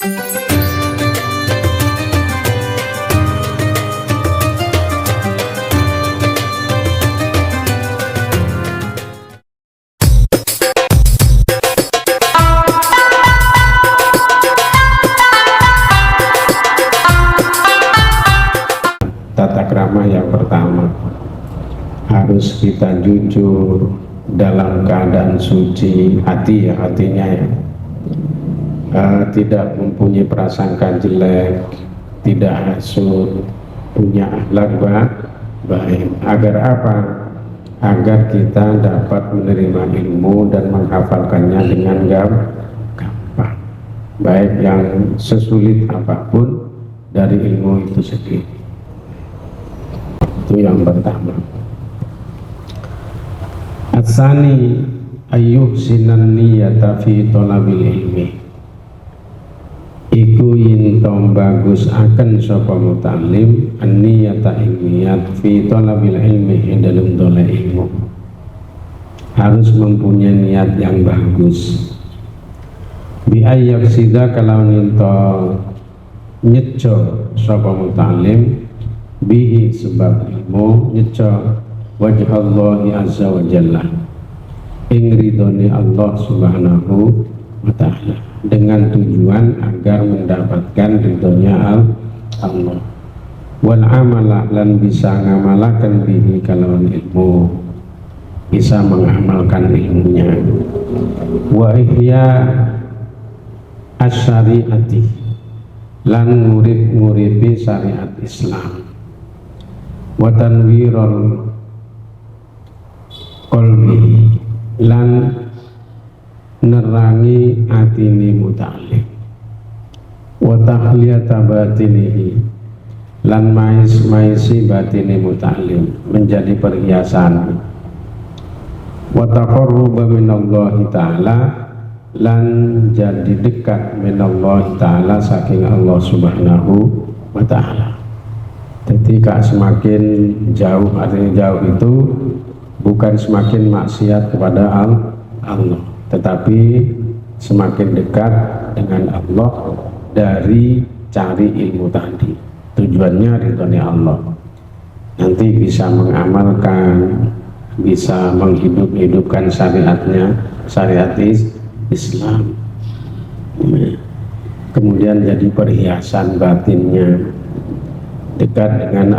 Tata krama yang pertama, harus kita jujur dalam keadaan suci hati, ya, hatinya ya, tidak mempunyai prasangka jelek, tidak hasud, punya akhlak baik. Agar apa? Agar kita dapat menerima ilmu dan menghafalkannya dengan gampang, baik yang sesulit apapun dari ilmu itu sendiri. Itu yang pertama. Asani ayyuhsinan niyata fi thalabil ilmi, iku yin tom bagus akan sapa mutalim an-niyata ilmiyat fi thalabil ilmi, ing dalem toleh ilmu. Harus mempunyai niat yang bagus. Bi ayyak sida kalau ninto nyeco sapa mutalim bihi sebab ilmu nyeco wajah Allah azza wa jalla, ing ridhoni Allah subhanahu wa ta'ala, dengan tujuan agar mendapatkan ridhonya Allah. Wal amalah, lan bisa ngamalakan bihi kalawan ilmu, bisa mengamalkan ilmunya. Wa ihya asyariati, lan nguripi syariat Islam. Wa tanwirul qalbi, lan nerangi atini muta'allim. Wa tahliyata batinihi, lan maisi batini muta'allim, menjadi perhiasan. Wa taqarruba minallahi ta'ala, lan jadi dekat minallahi ta'ala, saking Allah subhanahu wa ta'ala. Jadi semakin jauh, artinya jauh itu bukan semakin maksiat kepada Allah, tetapi semakin dekat dengan Allah dari cari ilmu tadi. Tujuannya ridhonya Allah. Nanti bisa mengamalkan, bisa menghidupkan syariatnya, syariat Islam. Kemudian jadi perhiasan batinnya, dekat dengan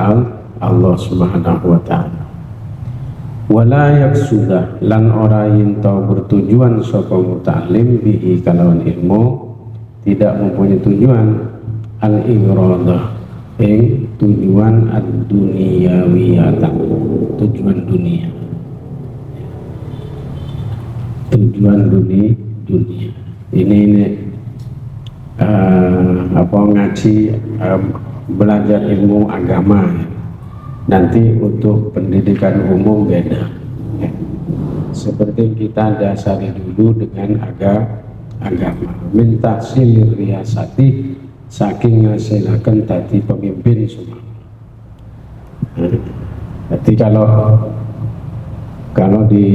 Allah subhanahu wa ta'ala. Wala yaksudah, lan ora yinto bertujuan sapa muta'allim bihi kalawan ilmu, tidak mempunyai tujuan al-iradah, ing tujuan ad-duniyawiyata, tujuan dunia, tujuan dunia. Ini ngaji, belajar ilmu agama, nanti untuk pendidikan umum beda, seperti kita dasari dulu dengan agama. Minta silir riasati, saking ngasilakan tadi pemimpin semua. Jadi kalau di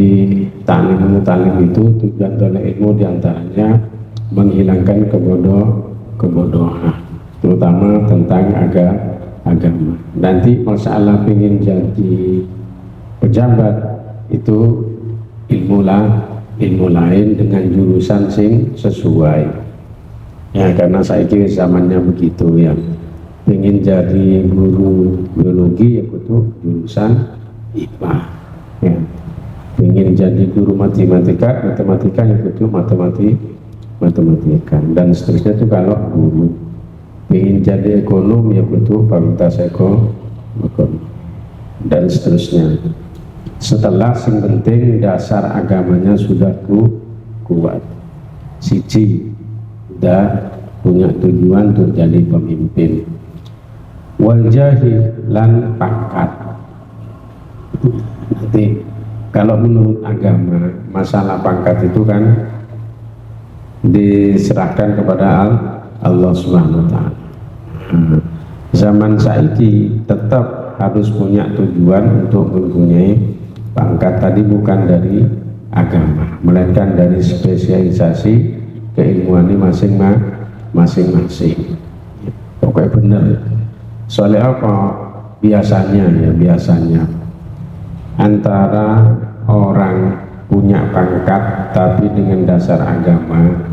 talim itu tujuan oleh ilmu diantaranya menghilangkan kebodohan, terutama tentang agama. Nanti masalah ingin jadi pejabat itu ilmu lain dengan jurusan sing sesuai, ya, karena saya kira zamannya begitu ya. Ingin jadi guru biologi ya kudu jurusan IPA, ya. Ingin jadi guru matematika ya kudu matematika, dan seterusnya itu kalau guru. Ingin jadi ekonom ya butuh fakultas ekonomi, dan seterusnya. Setelah yang penting dasar agamanya sudah kuat, siji sudah punya tujuan untuk jadi pemimpin. Wal jahil, lan pangkat. Nanti kalau menurut agama masalah pangkat itu kan diserahkan kepada Allah subhanahu wa ta'ala. Zaman saiki tetap harus punya tujuan untuk mempunyai pangkat tadi, bukan dari agama, melainkan dari spesialisasi keilmuan masing-masing. Pokoknya benar. Soalnya apa? Biasanya antara orang punya pangkat tapi dengan dasar agama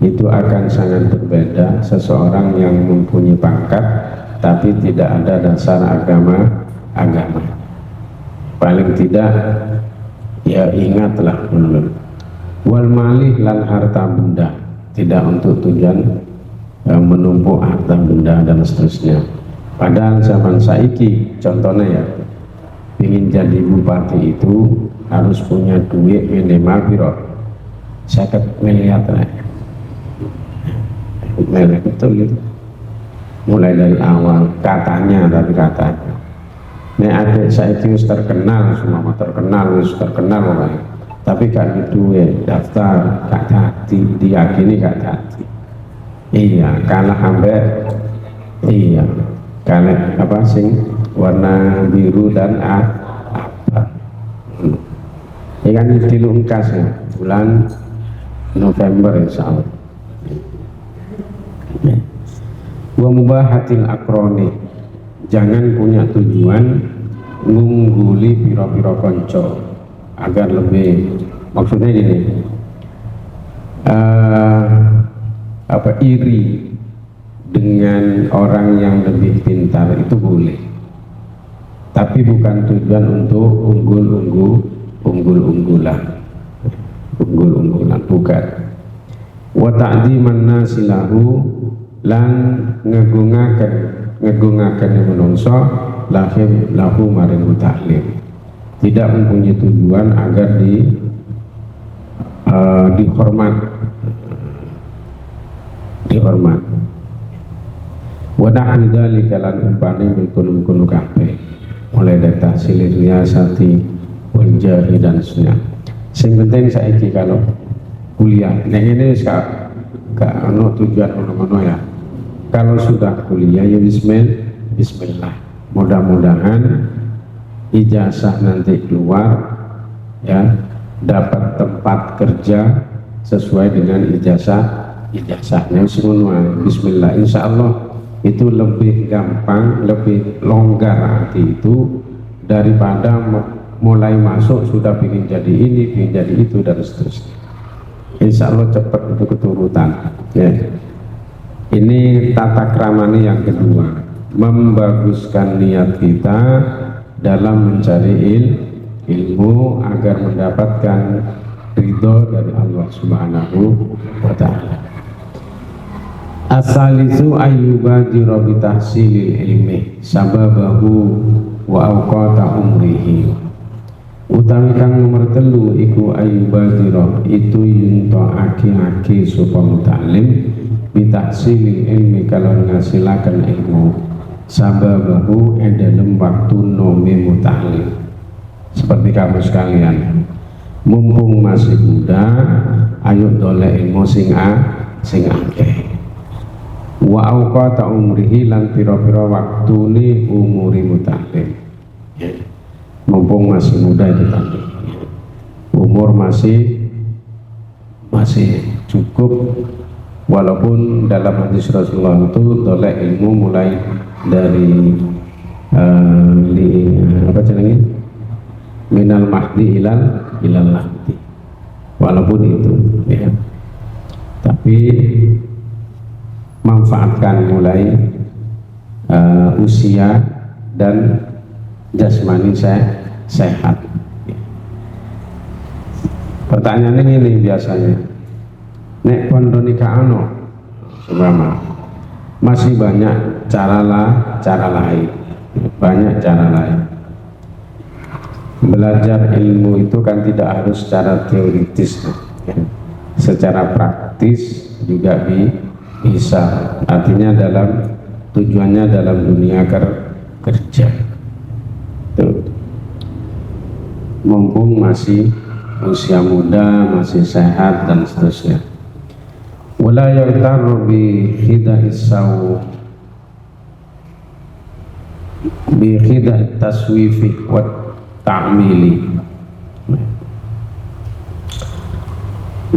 itu akan sangat berbeda seseorang yang mempunyai pangkat tapi tidak ada dasar agama. Paling tidak ya ingatlah dulu. Wal malih lan harta benda, tidak untuk tujuan menumpuk harta benda dan seterusnya. Padahal zaman saiki contohnya ya, ingin jadi bupati itu harus punya duit minimal piro 50 miliar lah. Betul gitu. Mulai dari awal katanya, tapi katanya. Nek adik saya itu terkenal, semua terkenal pokoknya. Tapi gak duit, daftar gak jadi, diyakini gak jadi. Iya, kalah ambek. Iya, kalah apa sing warna biru dan apa? Ini kan dilungkas ya, bulan November insya Allah. Wa mubahatil akroni, jangan punya tujuan ngungguli piro-piro konco agar lebih, maksudnya gini, iri dengan orang yang lebih pintar itu boleh, tapi bukan tujuan untuk unggul-unggulan, bukan. Wa ta'dziman nasilahu, lan ngegungaken menungso lahim lahu maring ta'lim, tidak mempunyai tujuan agar dihormat. Wa nahnu dzalika lan umpane mengkono kabeh, mulai dari tahsil riasati wal jahi dan sunnah. Sing penting saiki kalau kuliah nek ini gak ono tujuan ono ya. Kalau sudah kuliah ya bismillah. Mudah-mudahan ijazah nanti keluar ya, dapat tempat kerja sesuai dengan ijazahnya semua. Bismillah, insya Allah itu lebih gampang, lebih longgar hati itu daripada mulai masuk sudah ingin jadi ini, ingin jadi itu dan seterusnya. Insya Allah cepat itu keturutan ya. Ini tata kramani yang kedua, membaguskan niat kita dalam mencari ilmu agar mendapatkan ridho dari Allah Subhanahu wa ta'ala. Asalisu ayyubadira bi tahsilil ilmi sababahu wa awqata umrihi. Utawi kang nomor telu iku ayyubadira itu yunto aki-aki supaya mutalim bi tahsilil ilmi, kalau ngasilakan ilmu sababahu dalam waktu nomi mutalim. Seperti kamu sekalian, mumpung masih muda, ayo dolek ilmu sing akeh. Wa awqata umrihi lan pira-pira waktune umuri mutalim. Mumpung masih muda itu tadi, umur masih cukup, walaupun dalam hadis Rasulullah itu dolek ilmu mulai dari minal mahdi ilal lahdi, walaupun itu ya, tapi manfaatkan mulai usia dan jasmani sehat. Pertanyaan ini biasanya, nek pondok nikah ano, sebama masih banyak cara lain, banyak cara lain. Belajar ilmu itu kan tidak harus secara teoritis, ya. Secara praktis juga bisa. Artinya tujuannya dalam dunia kerja. Tuh. Mumpung masih usia muda, masih sehat dan seterusnya. Wala yaghtarru bi khida'is saw bi khida'it taswifi wa ta'mili.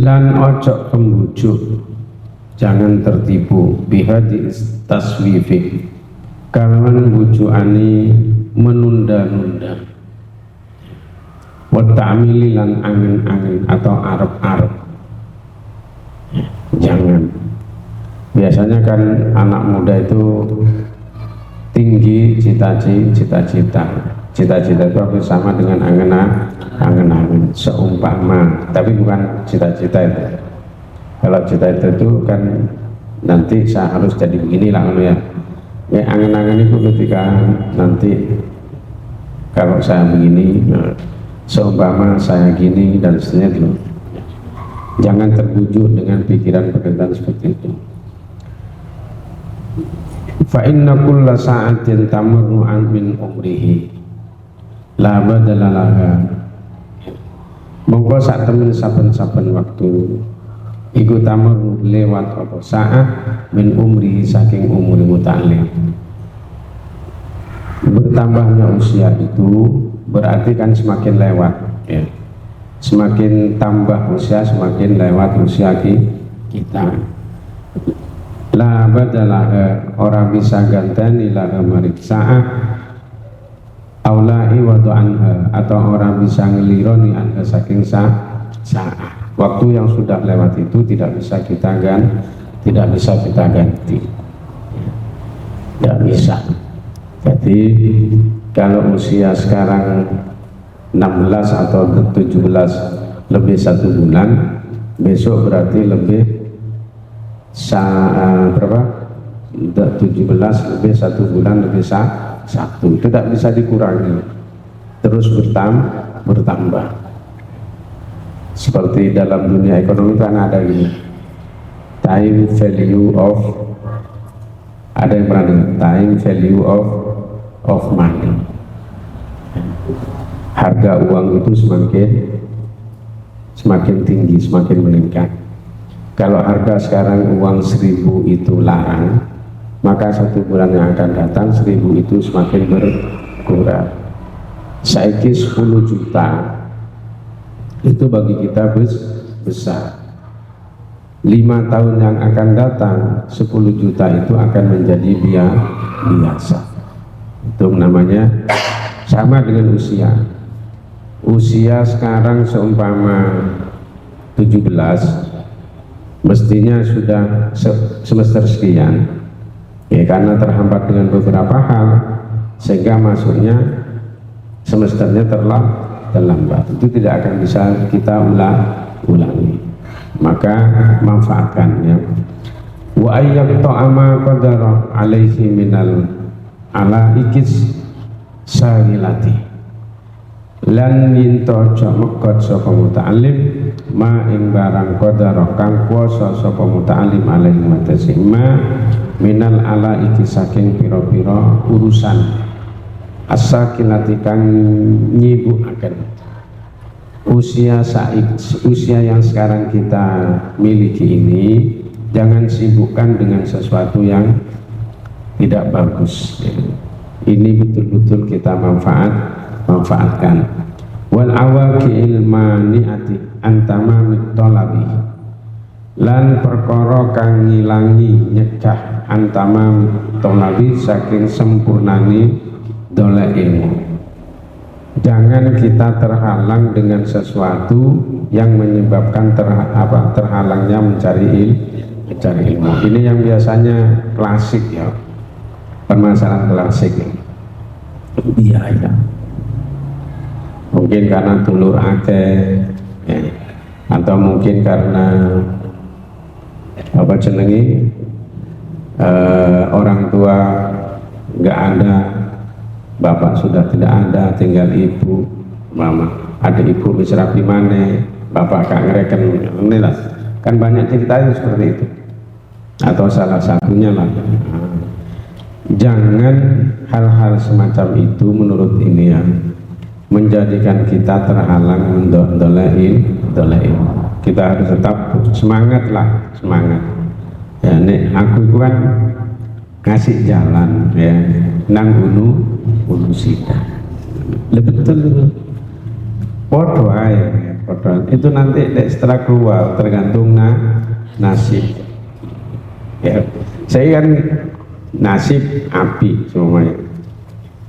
Lan ojo pembujuk jangan tertipu bihadi taswifi kalawan bujuani menunda-nunda wa ta'mili lan angin-angin atau arep-arep. Jangan. Biasanya kan anak muda itu tinggi cita-cita itu hampir sama dengan angen-angen seumpama, tapi bukan cita-cita itu. Kalau cita-cita itu kan nanti saya harus jadi begini lah ya. Angen-angen itu ketika nanti kalau saya begini, seumpama saya gini dan seterusnya itu. Jangan terbujuk dengan pikiran-pikiran seperti itu. Fa inna kulla sa'atin tamurru an min umrihi la badala laha. Monggo sak temen saben-saben waktu iku tamurru lewat apa sa'ah min umrihi saking umur muta'allim. Bertambahnya usia itu berarti kan semakin lewat ya. Semakin tambah usia semakin lewat usia kita. La badalah orang bisa ganteni laha marik sa'ah aula'i wa anha, atau orang bisa ngelironi anha saking sa'ah. Waktu yang sudah lewat itu tidak bisa kita ganti. Tidak bisa. Jadi kalau usia sekarang 16 atau 17 lebih 1 bulan, besok berarti lebih berapa? 17 lebih 1 bulan lebih 1, tidak bisa dikurangi, terus bertambah. Seperti dalam dunia ekonomi kan ada ini time value of, ada yang pernah dengar time value of money. Harga uang itu semakin tinggi, semakin meningkat. Kalau harga sekarang uang 1.000 itu larang, maka 1 bulan yang akan datang 1.000 itu semakin berkurang. Saiki 10 juta itu bagi kita besar. 5 tahun yang akan datang 10 juta itu akan menjadi biasa. Itu namanya sama dengan usia. Usia sekarang seumpama 17, mestinya sudah semester sekian ya, karena terhambat dengan beberapa hal sehingga masuknya semesternya terlambat. Itu tidak akan bisa kita ulangi, maka manfaatkannya. Wa ayyab ta'ama qadara alaihi minal alaikis sahilati, lan minto aja mekot sapa muta'alim ma ing barang qadara kang kuasa sapa muta'alim alaihi matasi ma minal alaiki saking pira-pira urusan as-sakilati kang nyibukaken. Usia yang sekarang kita miliki ini jangan sibukkan dengan sesuatu yang tidak bagus. Ini betul-betul kita manfaatkan. Wal awaqil mani'ati antamamit thalabi, lan perkara kang ngilangi nyegah antamamit thalabi saking sempurnane dolek ilmu. Jangan kita terhalang dengan sesuatu yang menyebabkan terhalangnya mencari ilmu. Ini yang biasanya klasik ya, permasalahan klasik. Biaya. Mungkin karena dulur akeh ya, atau mungkin karena orang tua nggak ada, bapak sudah tidak ada, tinggal ibu, mama. Ada ibu bisa rapi mana, bapak gak ngereken. Inilah kan banyak ceritanya seperti itu. Atau salah satunya lah. Jangan hal-hal semacam itu menurut ini ya menjadikan kita terhalang mendolei. Kita harus tetap semangat ya, nek aku itu kan ngasih jalan ya nang ulu sida betul podo ae itu nanti setelah keluar tergantung nasib saya kan nasib api semuanya,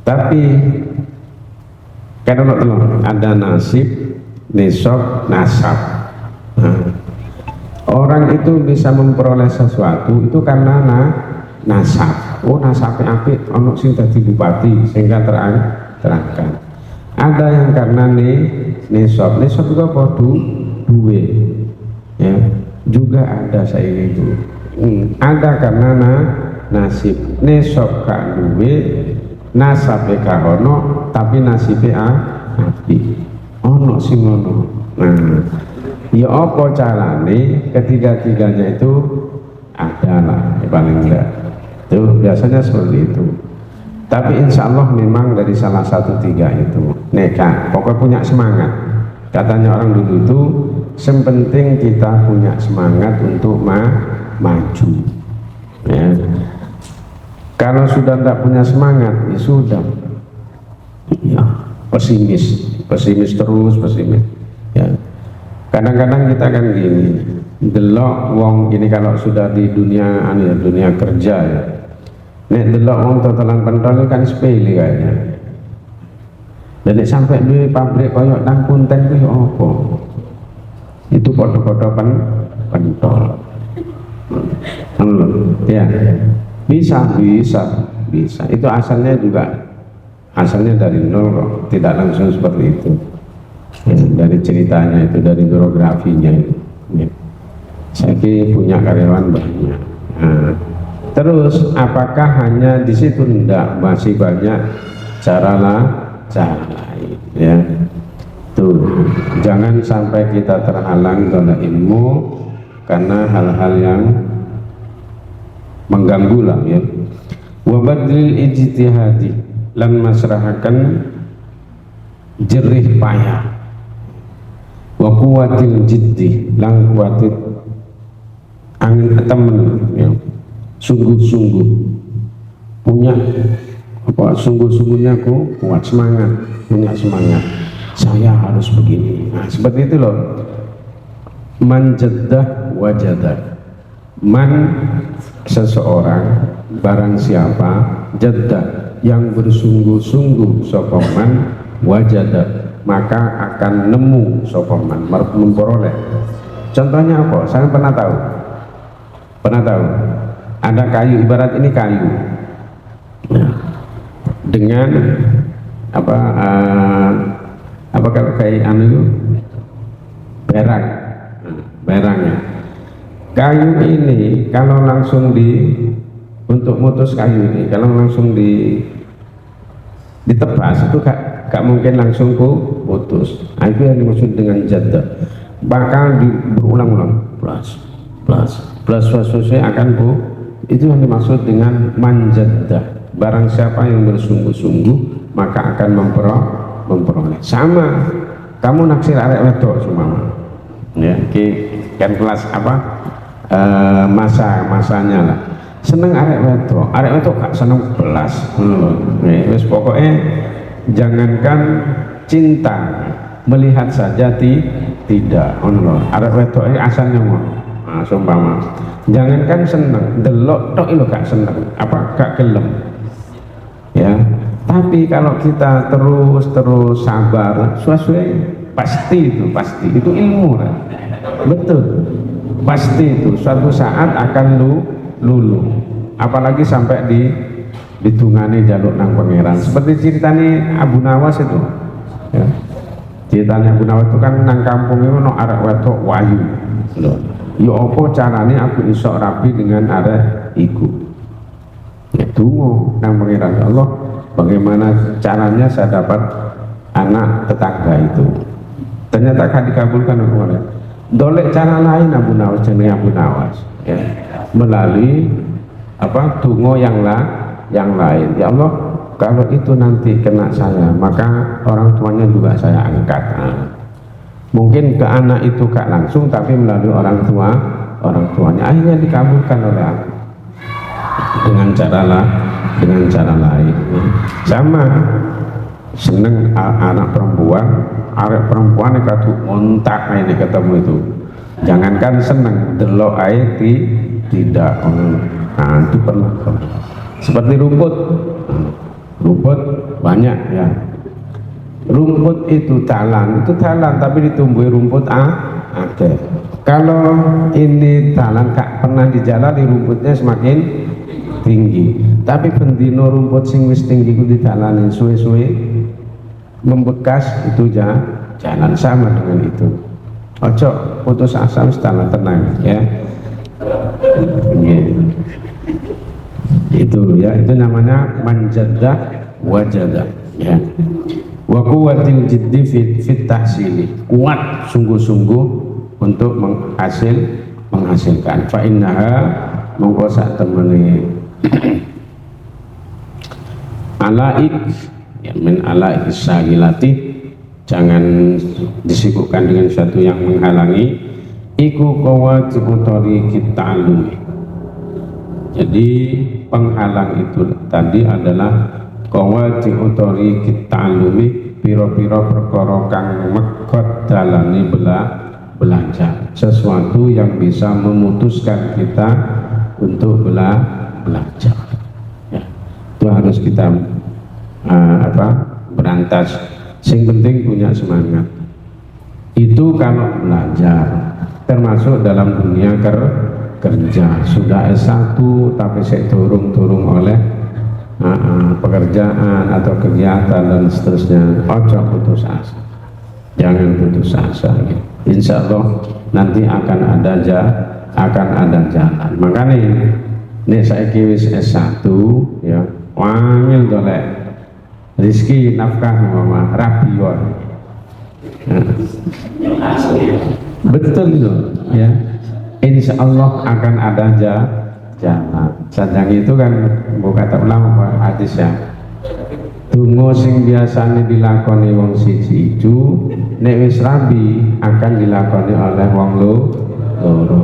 tapi kan ada nasib, nisab, nasab. Nah, orang itu bisa memperoleh sesuatu itu karena nasab. Oh, nasabnya api, ono sing dadi bupati sehingga terangkan. Ada yang karena nisab juga podo duwe, ya juga ada saya itu. Ada karena nasib, nisab gak duwe, nasabe gak ono, tapi nasibe api. Ono sing ngono. Nah, ya apa carane ketiga-tiganya itu adalah paling enggak. Itu biasanya seperti itu. Tapi insya Allah memang dari salah satu tiga itu nekat, pokoknya punya semangat. Katanya orang dulu itu sepenting kita punya semangat untuk maju, ya. Kalau sudah tidak punya semangat, ya sudah, ya, pesimis terus, ya. Kadang-kadang kita kan gini, delok wong gini kalau sudah di dunia dunia kerja, ya. Nek delok wong totalan pentol kan sepele kayaknya. Dan sampai di pabrik koyok nang Punten itu apa? Itu foto-foto pentol. Ya, bisa. Itu asalnya dari nol kok, tidak langsung seperti itu. Ya, dari ceritanya itu, dari biografinya itu. Ya. Saya punya karyawan banyak. Nah, terus apakah hanya di situ? Enggak, masih banyak cara lain, ya. Tuh, jangan sampai kita terhalang oleh ilmu karena hal-hal yang mengganggu lah, ya. Wa badlil ijtihadi, lan masrahakan jerih payah, wa kuwatil jiddi, lan kuwatil angin temen, ya. Sungguh-sungguh punya apa, sungguh-sungguhnya aku kuat semangat, punya semangat, saya harus begini. Nah, seperti itu loh. Man jaddah wajadah, man seseorang, barang siapa, jaddah yang bersungguh-sungguh sopaman, wajadah maka akan nemu sopaman, memperoleh. Contohnya apa? Saya pernah tahu ada kayu, ibarat ini kayu, nah, dengan apa kalau kayak itu berangnya kayu ini kalau langsung untuk mutus kayu ini kalau langsung ditebas itu gak mungkin langsung putus. Nah, itu yang dimaksud dengan jaddah, bakal berulang-ulang plus akan itu yang dimaksud dengan manjaddah. Barang siapa yang bersungguh-sungguh maka akan memperoleh. Sama kamu naksir arek wedok semua, ya, kan kelas apa, masanya lah, seneng arek wedok gak seneng belas, wis pokoknya jangankan cinta, melihat saja tidak, arek wedok asalnya mau, sumpama, jangankan seneng, delok tok itu gak seneng, apa gak gelem, ya. Tapi kalau kita terus sabar, pasti itu ilmu kan? Betul, pasti itu suatu saat akan lulu, apalagi sampai ditungani jaluk nang pangeran. Seperti ceritanya Abu Nawas itu, ya. Ceritanya Abu Nawas itu kan nang kampung itu no arek wedok wayu. Ya apa caranya aku iso rapi dengan arek iku? Ya tunggu nang pangeran, ya Allah, bagaimana caranya saya dapat anak tetangga itu? Ternyata akan dikabulkan oleh dolek cara lain Abu Nawas, jenenge Abu Nawas, ya. Melalui apa tungo yang lain. Ya Allah, kalau itu nanti kena saya, maka orang tuanya juga saya angkat. Mungkin ke anak itu gak langsung, tapi melalui orang tuanya akhirnya dikabulkan oleh aku dengan cara lain. Sama seneng anak perempuan, arek perempuan itu ontak ini ketemu itu, jangankan seneng, delok air tidak, Nah, itu pernah. Seperti rumput. Rumput banyak ya. Rumput itu talan tapi ditumbuhi rumput ada. Kalau ini talan gak pernah dijalani, rumputnya semakin tinggi. Tapi bendino rumput sing wis tinggi ku ditalani suwe-suwe membekas, itu jalan sama dengan itu. Ojo putus asa, wis tenang ya. Itu ya, itu namanya manjadah wajadah ya. Wa quwwatil jiddi fit tahsili, kuat sungguh-sungguh untuk menghasilkan. Fa innaha mongko sak temene alaik ya, min alaik syagilati, jangan disibukkan dengan sesuatu yang menghalangi. Iku qawati tariqit ta'allumi, jadi penghalang itu tadi adalah qawati tariqit ta'allumi, piro-piro perkara kang megot dalane belajar, sesuatu yang bisa memutuskan kita untuk belajar ya. Itu harus kita berantas. Sing penting punya semangat. Itu kalau belajar, termasuk dalam dunia kerja. Sudah S1 tapi saya turung oleh pekerjaan atau kegiatan dan seterusnya, ojo putus asa, jangan putus asa gitu. Insya Allah nanti akan ada jalan. Makanya nek saiki wis S1 ya, wangil golek rezeki nafkah mama rabi wae. Betul itu ya, insya Allah akan ada jalan. Sajang itu kan kata ulama hadis ya, tunggu sing biasanya dilakoni wong siji ijo, nek wis rabi akan dilakoni oleh wong loro.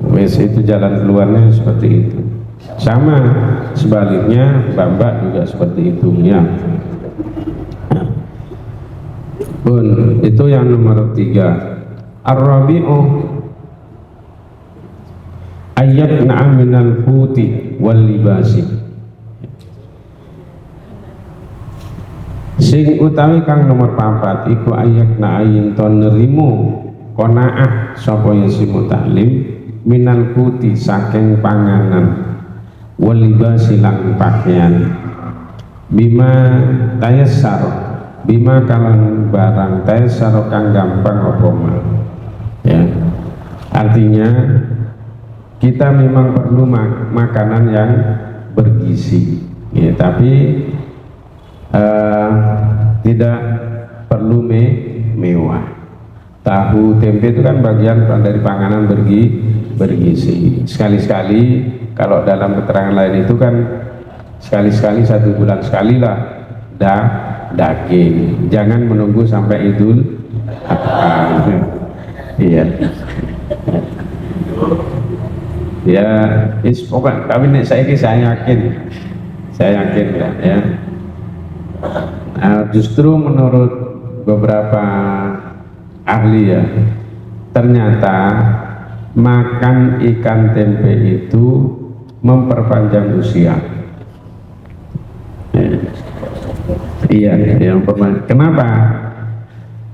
Wis itu jalan keluarnya seperti itu. Sama sebaliknya mbak juga seperti itu ya. Pun itu yang nomor 3. Ar-rabi'u ayat na'aminal huti wal libasi, sing utawi kang nomor 4 iku ayat na'ayin ton nerimu konaah sapa ya si mutalim minal huti saking panganan wal libasi lan pakaian, bima tayassar, bima kalan barang tayassar kang gampang apa ya. Artinya kita memang perlu makanan yang bergizi ya, tapi tidak perlu mewah. Tahu tempe itu kan bagian dari panganan bergizi. Sekali-sekali kalau dalam keterangan lain itu kan sekali-sekali 1 bulan sekali lah daging, jangan menunggu sampai Idul Adha. Iya ya, pokoknya tapi nek saya yakin ya. Justru menurut beberapa ahli ya, ternyata makan ikan tempe itu memperpanjang usia. Iya, yang kenapa?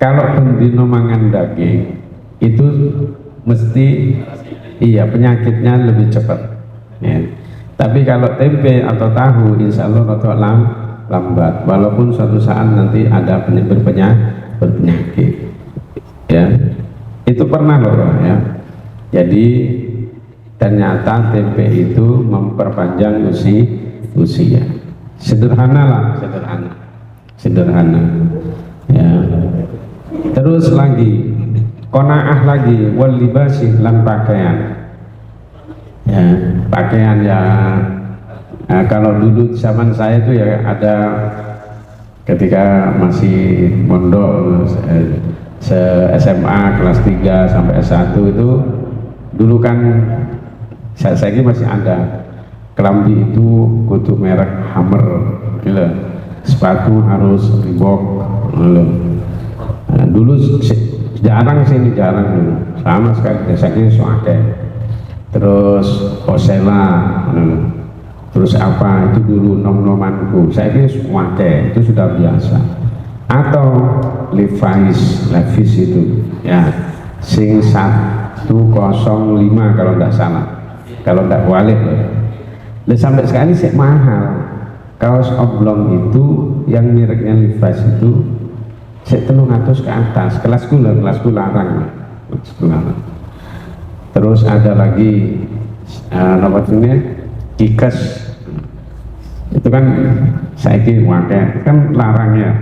Kalau bendino mangan daging itu mesti iya penyakitnya lebih cepat ya. Tapi kalau tempe atau tahu insya Allah rada lambat, walaupun suatu saat nanti ada berpenyakit ya. Itu pernah loh ya. Jadi ternyata tempe itu memperpanjang usia. Sederhana ya. Terus lagi qanaah lagi wal libasi lan pakaian ya, pakaian ya. Kalau dulu zaman saya itu ya ada, ketika masih mondok SMA kelas 3 sampai S1 itu dulu kan saya ini masih ada kelambi itu kudu merek Hammer gitu. Sepatu harus Reebok gitu. Nah, dulu jarang dulu sama sekali, saya kira soalnya terus Osela, terus apa itu dulu nom-nomanku, saya ini wake itu sudah biasa. Atau Levi's itu ya, sing 105 kalau tidak salah, kalau tidak walik sampai sekarang sih mahal. Kaos oblong itu yang mereknya Levi's itu saya 300 ke atas, kelasku larang. Terus ada lagi namanya Kikes, itu kan saya pakai kan larangnya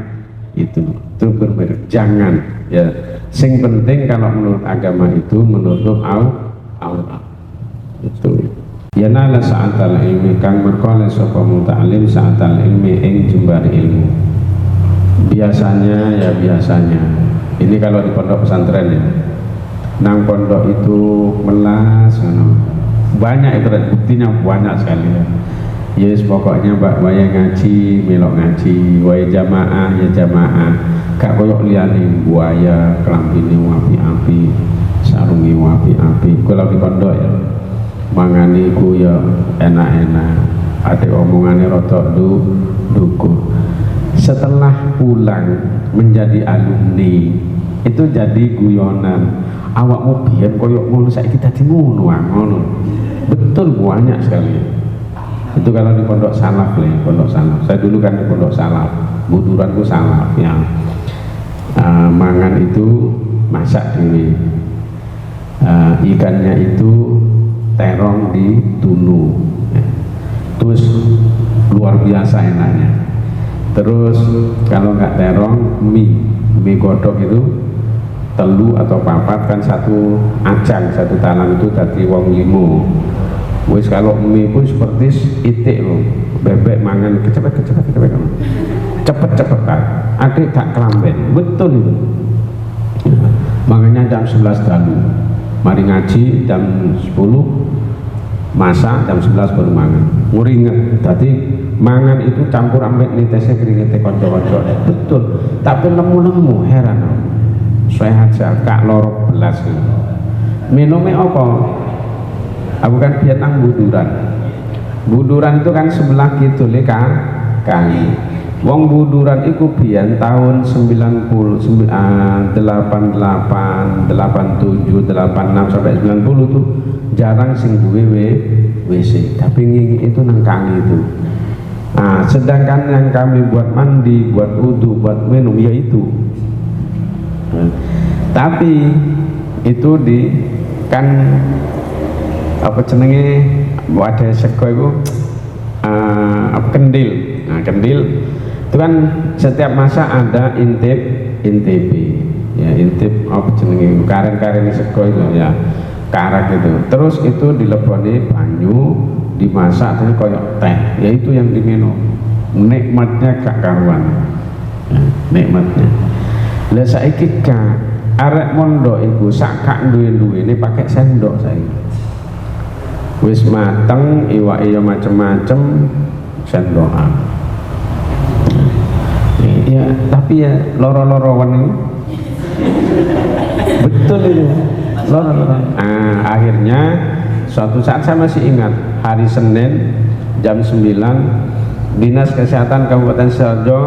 itu bermerek, jangan ya. Sing penting kalau menurut agama itu menutup aurat itu. Ya nala sa'atal ilmi kang merkole sapa muta'alim sa'atal ilmi ing jembar ilmu. Biasanya ini kalau di pondok pesantren ya, nang pondok itu melas banyak itu buktinya, banyak sekali ya. Yes, pokoknya mbak waya ngaji, melok ngaji, waya jamaah ya jamaah, gak koyok liani buaya kelambine wapi-api, sarungi wapi-api. Kalau di pondok ya manganiku ya enak-enak, ada omongannya rotok duku. Setelah pulang menjadi alumni itu jadi guyonan, awakmu biyen koyok ngono saiki dadi ngono. Betul, banyak sekali itu kalau di pondok salaf ya, pondok salaf. Saya dulu kan di pondok salaf, buduranku salaf ya. Mangan itu masak dewe, ikannya itu terong di tunu ya. Terus luar biasa enaknya. Terus kalau nggak terong, mie godok itu telu atau papat kan, satu acang satu talang itu tadi wong limo. Wis kalau mie pun seperti itik loh, bebek mangan cepet kan, adik tak kelamben, betul itu. Makanya jam 11 dalu, mari ngaji jam 10, masak jam 11 baru mangan. Nguringet, tadi mangan itu campur ambek nitesnya keringete konco-konco. Betul, tapi lemu-lemu heran. Sehat kak lorok belas. Minumnya apa? Aku kan biar nang buduran itu kan sebelah gitu le kali. Wong buduran iku biyen tahun 90, 88, 87, 86 sampai 90 tuh jarang sing duwe WC, tapi ngingi itu nang kali itu. Nah, sedangkan yang kami buat mandi, buat wudu, buat minum yaitu. Tapi itu di kan apa jenenge ada sego itu kendil. Nah, kendil itu kan setiap masa ada intip ya, intip apa jenenge karen-karen sego itu ya, karak itu. Terus itu dileboni banyu, dimasak terus koyok teh, yaitu yang diminum. Nikmatnya gak karuan ya, nikmatnya. Lah saiki gak arek mondok iku sak kak duwe-duwe ini pakai sendok saiki. Wis mateng iwak iya macem-macem sendokan ya, tapi ya loro-loro ini betul itu loro-loro. Akhirnya suatu saat saya masih ingat hari Senin jam 9 Dinas Kesehatan Kabupaten Sidoarjo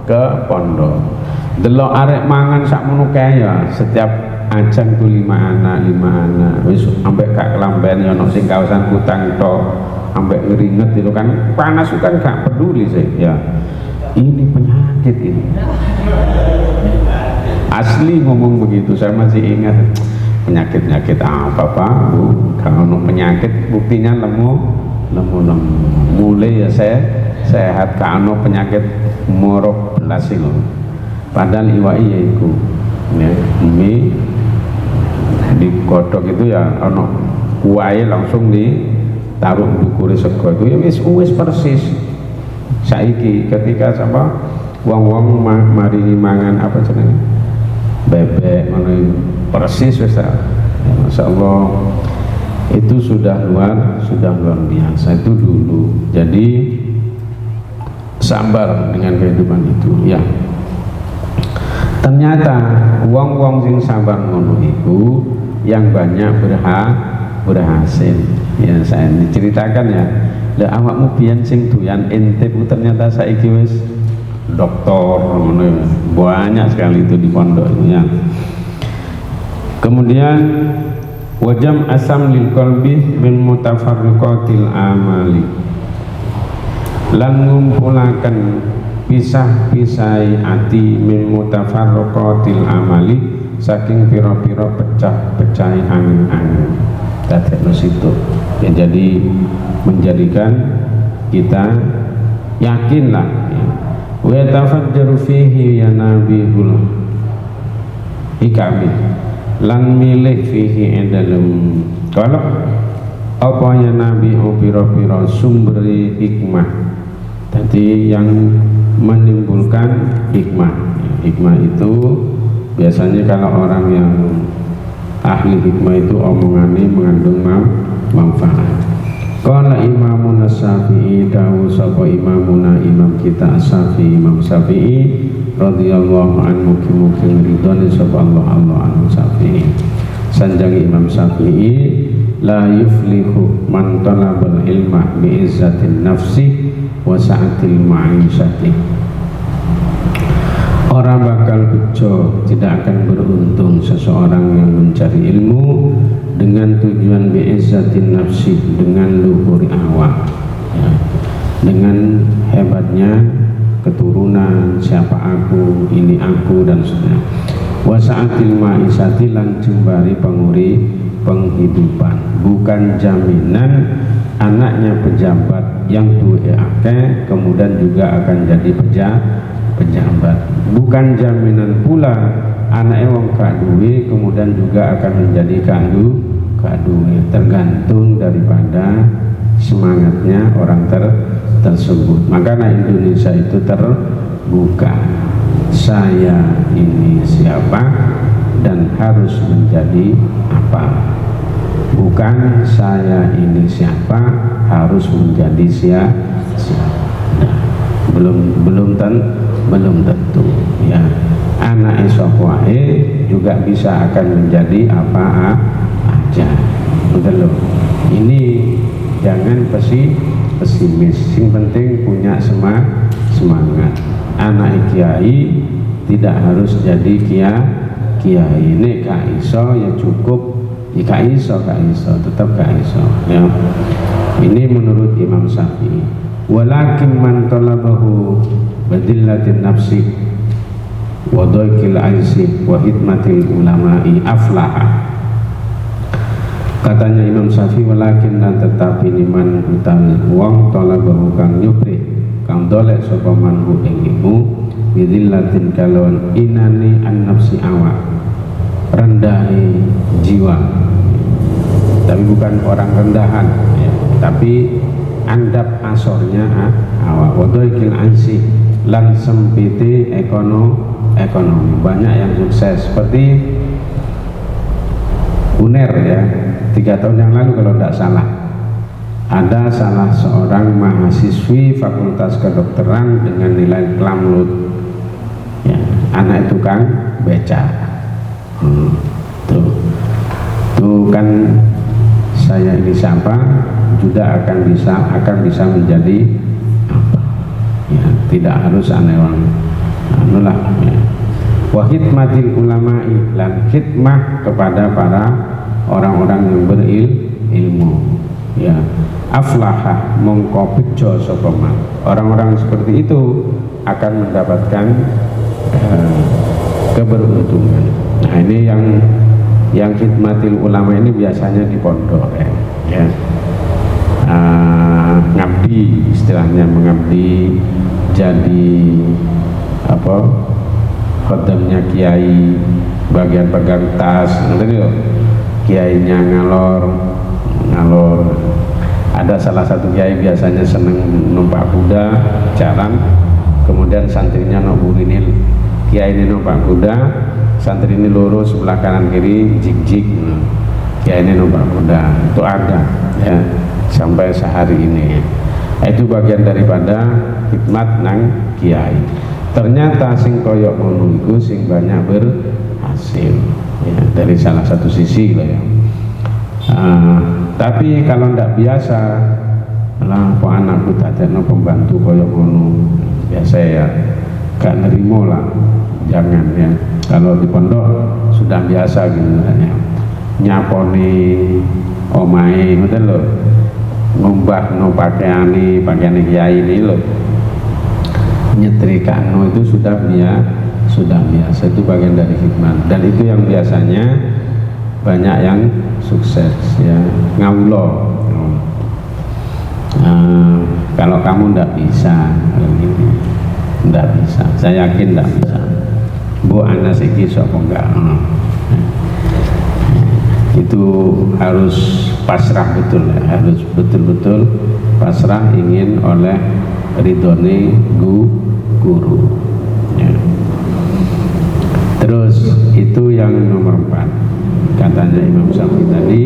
ke pondok delok arek mangan sak mono kaya, setiap ajang tuh 5 anak wis ambek gak kelamben ya ono sing kawasan kutang tok ambek ngeringet itu kan, panas itu kan gak peduli sih ya. Ini penyakit ini asli ngomong begitu, saya masih ingat. Penyakit apa Pak Bu, kalau ono penyakit buktinya lemu mulai ya saya sehat, kalau penyakit morok belas itu padahal iwai ya iku ya, mie digodok itu ya ono kuai langsung ditaruh dukure sego itu ya wis persis. Saiki ketika sama wong-wong mari mangan apa jenenge bebek ngono persis wis ya, Masya Allah itu sudah luar biasa itu dulu. Jadi sabar dengan kehidupan itu ya. Ternyata wong-wong sing sabar ngono iku yang banyak berhasil. Ya saya diceritakan ya, lah awakmu biyen sing doyan intip ternyata saiki wis doktor, banyak sekali itu di pondok itu ya. Kemudian wajam asam lil qalbi min mutafarriqatil amali, lan ngumpulaken pisah-pisai ati min mutafarriqatil amali, saking pira-pira pecah-pecahi angin-angin. Dadekno situ ya, jadi menjadikan kita yakinlah ya. Wa tafajjaru fihi ya nabihul hikami, lan milih fihi dalam kalau apa ya nabi pira-pira sumberi hikmah, jadi yang menimbulkan hikmah. Hikmah itu biasanya kalau orang yang ahli hikmah itu omongannya mengandung manfaat. Qala Imamun Syafi'i, dawu sapa imamuna imam kita Syafi'i, Imam Syafi'i radhiyallahu anhu, mugi-mugi ridhone sapa Allah anhu Syafi'i. Sanjang Imam Syafi'i, la yuflihu man talabal ilma bi izzatin nafsi wa sa'atil ma'isyati. Orang bakal bejo, tidak akan beruntung seseorang yang mencari ilmu dengan tujuan bi'izzatin nafsi, dengan luhur awak ya, dengan hebatnya keturunan, siapa aku, ini aku dan sebagainya. Wasa'atil ma'isyati, lan jembari penguri penghidupan, bukan jaminan anaknya pejabat yang duwe akeh kemudian juga akan jadi pejabat, bukan jaminan pula anaknya wong gak duwe kemudian juga akan menjadi kaduwe, tergantung daripada semangatnya orang tersebut. Makanya Indonesia itu terbuka, saya ini siapa dan harus menjadi apa, bukan saya ini siapa harus menjadi siapa. Nah, belum tentu ya. Anak sapa juga bisa akan menjadi apa aja, betul loh. Ini jangan pesimis, yang penting punya semangat. Anak kiai tidak harus jadi kiai. Ini gak iso ya cukup, ya gak iso tetap gak iso ya. Ini menurut Imam Syafi'i. Walakin man talabahu badillatin nafsi wa dhaikil aisi wa hidmatil ulama'i aflaha. Katanya Imam Syafi'i, walakin dan tetapi niman utawi wong talabahu kang nyupri kang dolek sapa manhu ing ilmu bidillatin kalon inani an nafsi awak, rendahi jiwa, tapi bukan orang rendahan ya, tapi andap asornya awak, wadoikil ansi, lan sempiti ekonomi. Banyak yang sukses seperti UNER ya, 3 tahun yang lalu kalau tidak salah, ada salah seorang mahasiswi fakultas kedokteran dengan nilai klamlut ya, anak tukang beca. Tuh kan saya ini siapa juga akan bisa menjadi apa ya, tidak harus aneh anulah ya. Wa khidmatil ulama'i, lan khidmah kepada para orang-orang yang berilmu ya, aflaha mongko bejo sapa man. Orang-orang seperti itu akan mendapatkan keberuntungan. Nah ini yang khidmatil ulama ini biasanya di pondok ya. Ngabdi, istilahnya mengabdi, jadi apa, khodamnya kiai, bagian pegang tas, kiainya ngalor. Ada salah satu kiai biasanya seneng numpak kuda jalan, kemudian santrinya noburinil, kiai ini numpak kuda, santri ini lurus sebelah kanan kiri jik-jik, kiai ini numpak kuda. Itu ada ya sampai sehari ini. Itu bagian daripada hikmat nang kiai. Ternyata sing koyok ngono iku sing banyak berhasil ya, dari salah satu sisi lah ya. Tapi kalau ndak biasa, lah kok anakku dadekno pembantu kaya ngono, biasa ya gak nerimo lah, jangan ya. Kalau di pondok sudah biasa gitu ya, nyaponi omahe ngoten lho, ngumbahno pakaiane kiai ini lho, nyetrikano itu sudah biasa, itu bagian dari hikmah, dan itu yang biasanya banyak yang sukses ya. Ngawulo, kalau kamu ndak bisa gitu, ndak bisa, saya yakin ndak bisa. Bu anak iki sapa enggak, itu harus pasrah betul ya, harus betul-betul pasrah ingin oleh ridhone guru ya. Terus itu yang nomor 4, katanya Imam Syafi'i tadi,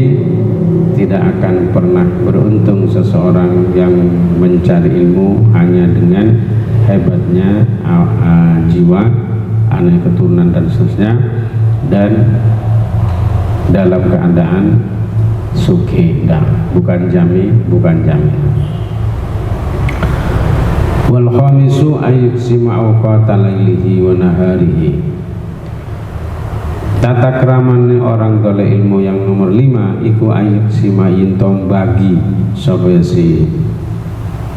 tidak akan pernah beruntung seseorang yang mencari ilmu hanya dengan hebatnya jiwa, anak keturunan dan seterusnya, dan dalam keadaan sugih, bukan jami. Wal khamisu ayyuksima awqata lailihi wa naharihi. Tata kramane orang golek ilmu yang nomor 5 iku ayyuksima yintong bagi sapa si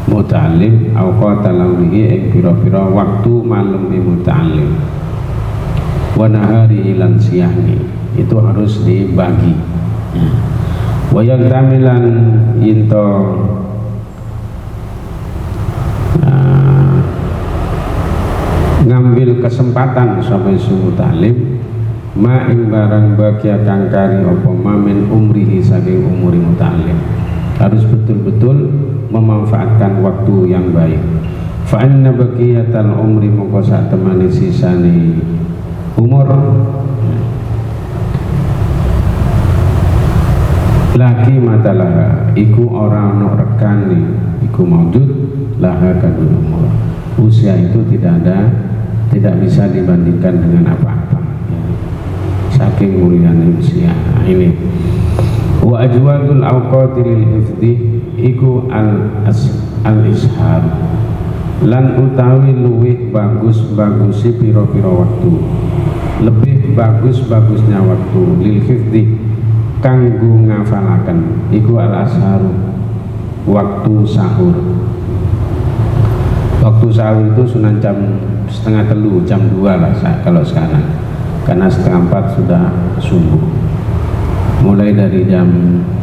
muta'allim awqata lailihi ing pira-pira waktu malam muta'allim wa naharihi lan siangni, itu harus dibagi. Wa yagtamilan yinto ngambil kesempatan sampai subuh ta'lim ma ing barang bagia kangkari apa mamin umrihi saking umuri muta'allim, harus betul-betul memanfaatkan waktu yang baik. Fa inna baqiyatal umri mongko sak temane sisane umur lagi matalah iku ora ono rekane iku maujud laha kadul umur. Usia itu tidak bisa dibandingkan dengan apa-apa ya. Saking mulianya usia. Nah, ini wa ajwadul awqati lil hifdhi iku al-ishar lan utawi luwih bagus-bagusi pira-pira waktu, lebih bagus-bagusnya waktu lil hifdhi kanggo ngafalaken iku al-asharu waktu sahur. Waktu sahur itu sunan jam 2:30, jam 2 lah kalau sekarang, karena 3:30 sudah subuh, mulai dari jam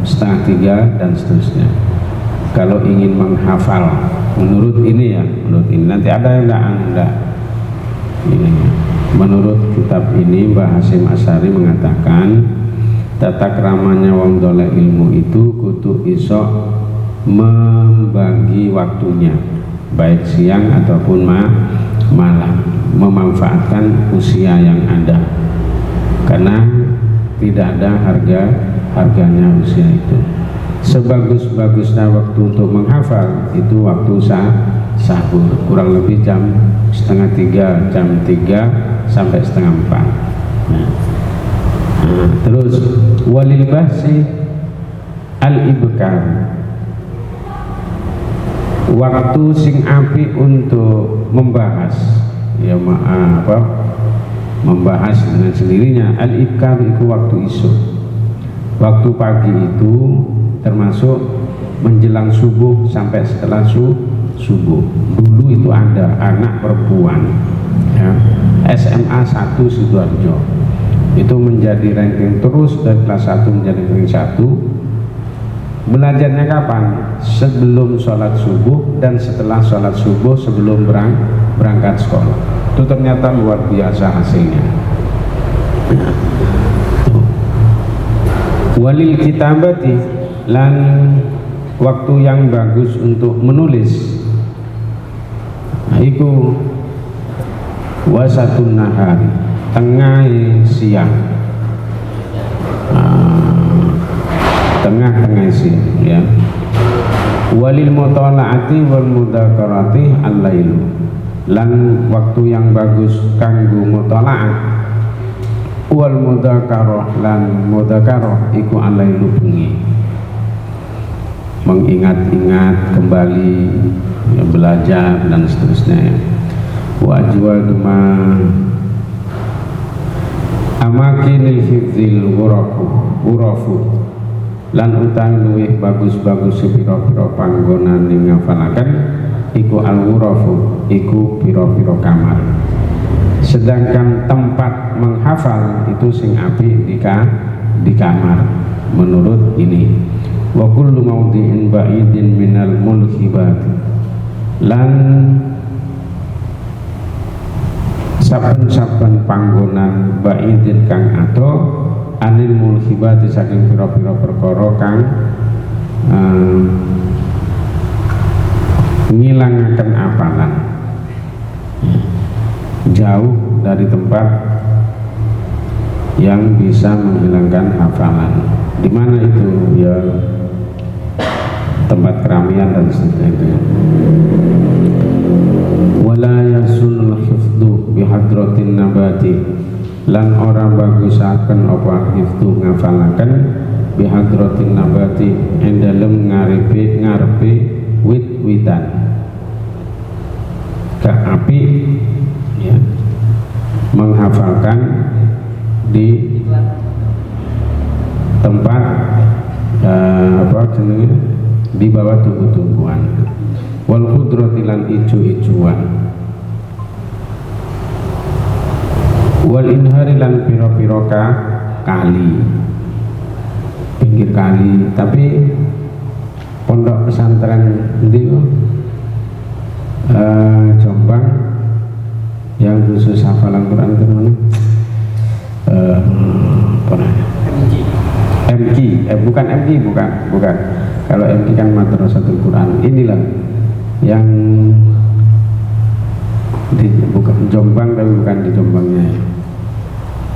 2:30 dan seterusnya. Kalau ingin menghafal menurut ini ya, nanti ada yang enggak ini. Menurut kitab ini Mbah Hasyim Asy'ari mengatakan tata kramanya wong dolek ilmu itu kudu iso membagi waktunya, baik siang ataupun malam, memanfaatkan usia yang ada, karena tidak ada harganya usia itu. Sebagus-bagusnya waktu untuk menghafal itu waktu sahur, kurang lebih jam 2:30, jam 3 sampai 3:30. Terus walil bahsi al-ibkar, waktu sing api untuk membahas ya membahas dengan sendirinya. Al-ibkar itu waktu isu, waktu pagi itu termasuk menjelang subuh sampai setelah subuh. Dulu itu ada anak perempuan ya, SMA 1 Sidoarjo, itu menjadi ranking terus dari kelas 1 menjadi ranking 1. Belajarnya kapan? Sebelum sholat subuh dan setelah sholat subuh, sebelum berangkat sekolah. Itu ternyata luar biasa hasilnya. Walil kitabati, lan waktu yang bagus untuk menulis itu wasatun nahari, tengah siang, tengah siang ya. Walil mutalaati wal mudzakarati al-lailu, lan waktu yang bagus kanggo mutalaat wal mudzakarah lan mudzakarah iku al-lailu bengi. mengingat-ingat kembali, ya, belajar dan seterusnya. Wa ajwaduma amakinil hifdzil ghurafu lan utawi luwih bagus-bagus pira-pira panggonan ing ngafalaken iku al-ghurafu iku pira-pira kamar. Sedangkan tempat menghafal itu sing apik di kamar menurut ini. Wa kullu mawdi'in ba'idin minal mulhibat lan saben-saben panggonan ba'idin kang ato anil mulhibat saking pira-pira perkara kang ngilangaken apalan, jauh dari tempat yang bisa menghilangkan hafalan. Di mana itu? Ya tempat keramaian dan seterusnya. Wala yasunul hifdhu bihadratin nabati lan orang bagusaken apa hifdhu ngafalaken bihadratin nabati ing dalem ngarepe wit-witan ka api, ya, menghafalkan di tempat di bawah tumbuh-tumbuhan wal khudrati lan ijo-ijoan wal inhari lan pira-pira kali, pinggir kali. Tapi pondok pesantren di Jombang yang khusus hafalan Quran itu mana? MQ, bukan MQ, bukan. Kalau MQ kan Madrasatul Quran. Inilah yang bukan Jombang, tapi bukan di Jombangnya.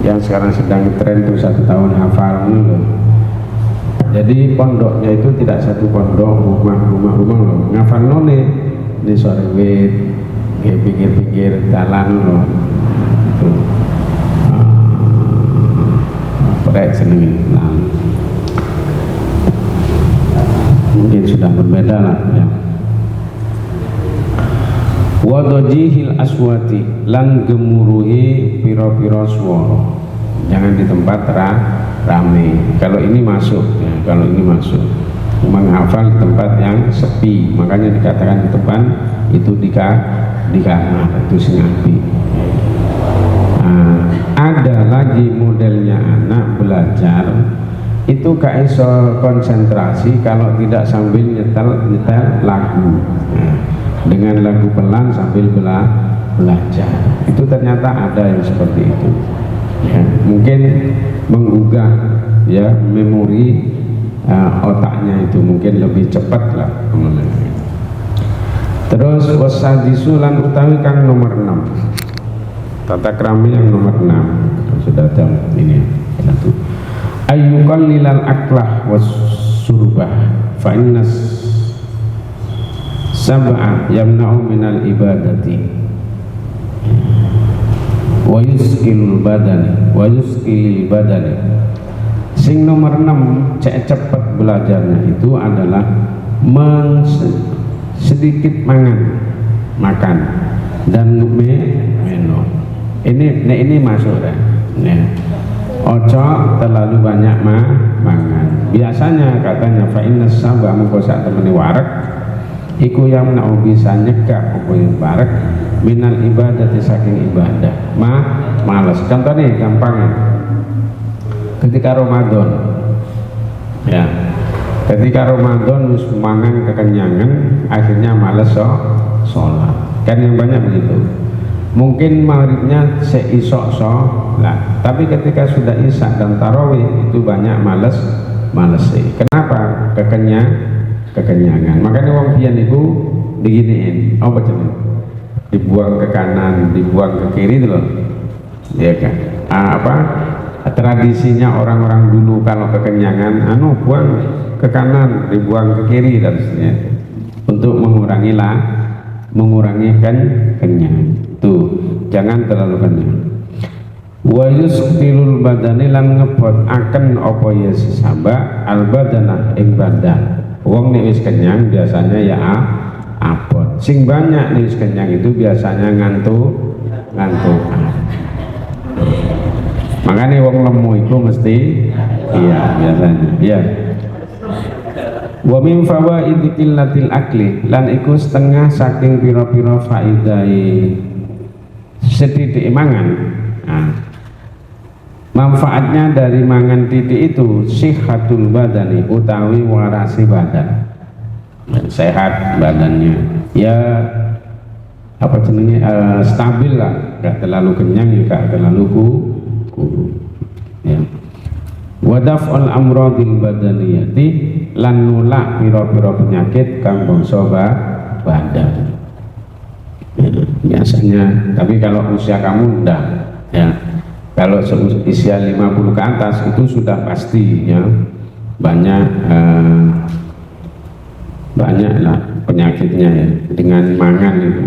Yang sekarang sedang tren itu 1 tahun hafal loh. Jadi pondoknya itu tidak satu pondok, rumah loh. Ngafal none di sore wit, di pinggir-pinggir jalan loh. Itu. Proyek seni. Nah, mungkin sudah berbeda lah, ya. Wadojihil aswati lan gemuruhi piro-piro swara, jangan di tempat rame. Kalau ini masuk, ya, kalau ini masuk menghafal di tempat yang sepi, makanya dikatakan di depan itu di kamar itu sing apik. Ada lagi modelnya anak belajar itu gak iso konsentrasi kalau tidak sambil nyetel lagu. Nah, dengan lagu pelan sambil belajar itu ternyata ada yang seperti itu, ya, mungkin menggugah, ya, memori otaknya itu mungkin lebih cepat lah. Terus wasadisulan utawi kang nomor 6, tata krami yang nomor 6 sudah ada ini satu. Ayyukan lilal aklah was surbah fa innas sab'a yamna'u minal ibadati wa yuskilul badani. Sing nomor 6 cepet belajarnya itu adalah sedikit makan dan minum. Ini masuk ya. Ojo terlalu banyak makan. Biasanya katanya fa innas sab'a mengko sak temene warak iku yang nau bisa nyegah apa yang warak minal ibadah saking ibadah. Malas. Contohnya gampang. Ketika Ramadan, ya, ketika Ramadan wis mangan kekenyangan, akhirnya malas sholat. Kan yang banyak begitu. Mungkin maghribnya seisok sholat, tapi ketika sudah isya dan tarawih itu banyak malas sih. Kenapa? Kekenyangan. Makanya wong pian itu diginiin, apa cuman? Dibuang ke kanan, dibuang ke kiri itu loh, ya kan? Tradisinya orang-orang dulu kalau kekenyangan, buang ke kanan, dibuang ke kiri dan seterusnya, untuk mengurangi kenyang. Tuh, jangan terlalu kenyang. Wa yusqilul badani lan ngebot akan apa ya sesaba al badana ing badan. Wong nek wis kenyang biasanya ya abot. Sing banyak nek wis kenyang itu biasanya ngantuk. Makanya wong lemu itu mesti iya biasanya. Iya. Wa min fawaidi qillatil akli lan iku setengah saking pira-pira faedai sethithik mangan. Nah, manfaatnya dari mangan titik itu sihatul badani utawi warasi badan. Sehat badannya. Ya apa jenenge stabil lah, gak terlalu kenyang juga terlalu kurang. Ya. Wadaf'ul amradil badaniyati lan nolak pira-pira penyakit kang bangsa badan. Ya, biasanya, tapi kalau usia kamu udah ya, kalau usia 50 ke atas itu sudah pasti ya banyak lah penyakitnya ya dengan mangan itu.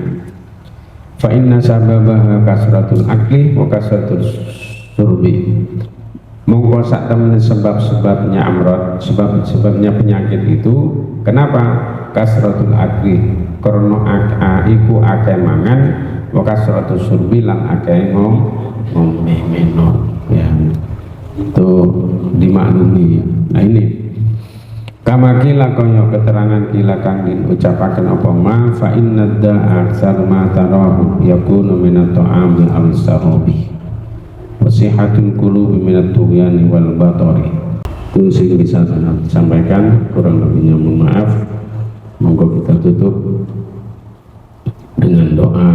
Fa inna sababaha kasratul akli wa kasratul surbi. Mongko sak temen sebab-sebabnya amrod, sebab-sebabnya penyakit itu kenapa? Kasratul akli karena iku akeh mangan, wa kasratul surbi lan akeh ngombe minum ya. Itu dimaklumi. Nah ini kama kila kaya keterangan kila kang diucapaken apa ma fa inna da'a aksar ma tarahu yakunu minat ta'ami aw sarobi wasihatul qulubi minat tughyani wal batari. Itu sing bisa saya sampaikan, kurang lebihnya mohon maaf. Monggo kita tutup dengan doa,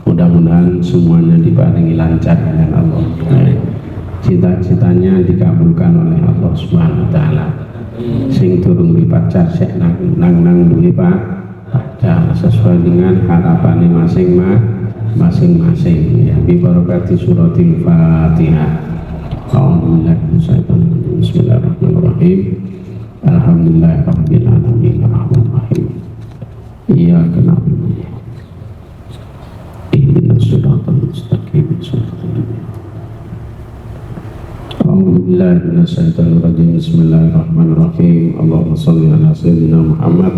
mudah-mudahan semuanya diparingi lancar dengan Allah, cita-citanya dikabulkan oleh Allah Subhanahu wa taala. Sing turun di pacar sek nang duwe pacar sesuai dengan harapannya masing-masing ya, bi barakati suratil Fatihah. Bismillahirrahmanirrahim. Alhamdulillahirabbil alamin arrahmanirrahim. Iyyaka na'budu wa ihdinas siratal mustaqim. A'udzubillahi minasyaitonir rajim. Bismillahirrahmanirrahim. Allahumma shalli ala sayyidina Muhammad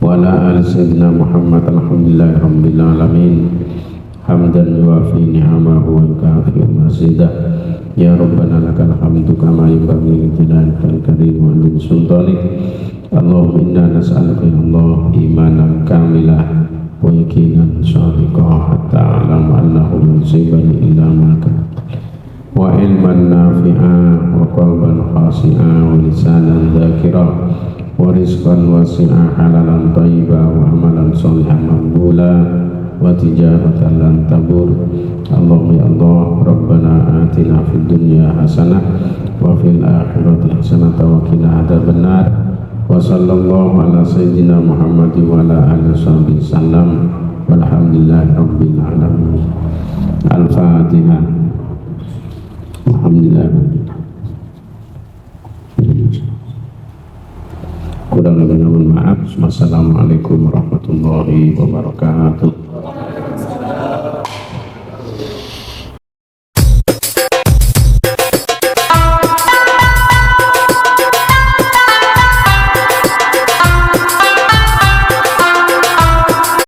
wa ala ali sayyidina Muhammad. Alhamdulillahirabbil alamin. Hamdan yuwafi ni'amahu wa yukafi mazidah. Ya Rabbana lakal hamdu kama yanbaghi li jalali karim wa li sultanik. Allahumma inna nas'aluka ya Allah imanan kamilah wa yaqinan shadiqah hatta a'lamu annahu yusibani illa ma wa ilman nafi'a wa qalban khasi'a wa lisanan dhakira wa rizqan wasi'a halalan tayyiba wa amalan sholihan maqbula wa tijaratan lan tabur. Allahumma ya Allah Rabbana atina fid dunya hasanah wa fil akhirati hasanah wa qina adzabannar. Wa sallallahu ala sayyidina Muhammad wa ala alihi wasallam walhamdulillahi rabbil alamin. Al-Fatihah. Alhamdulillah. Kurang lebih mohon maaf. Wassalamualaikum warahmatullahi wabarakatuh.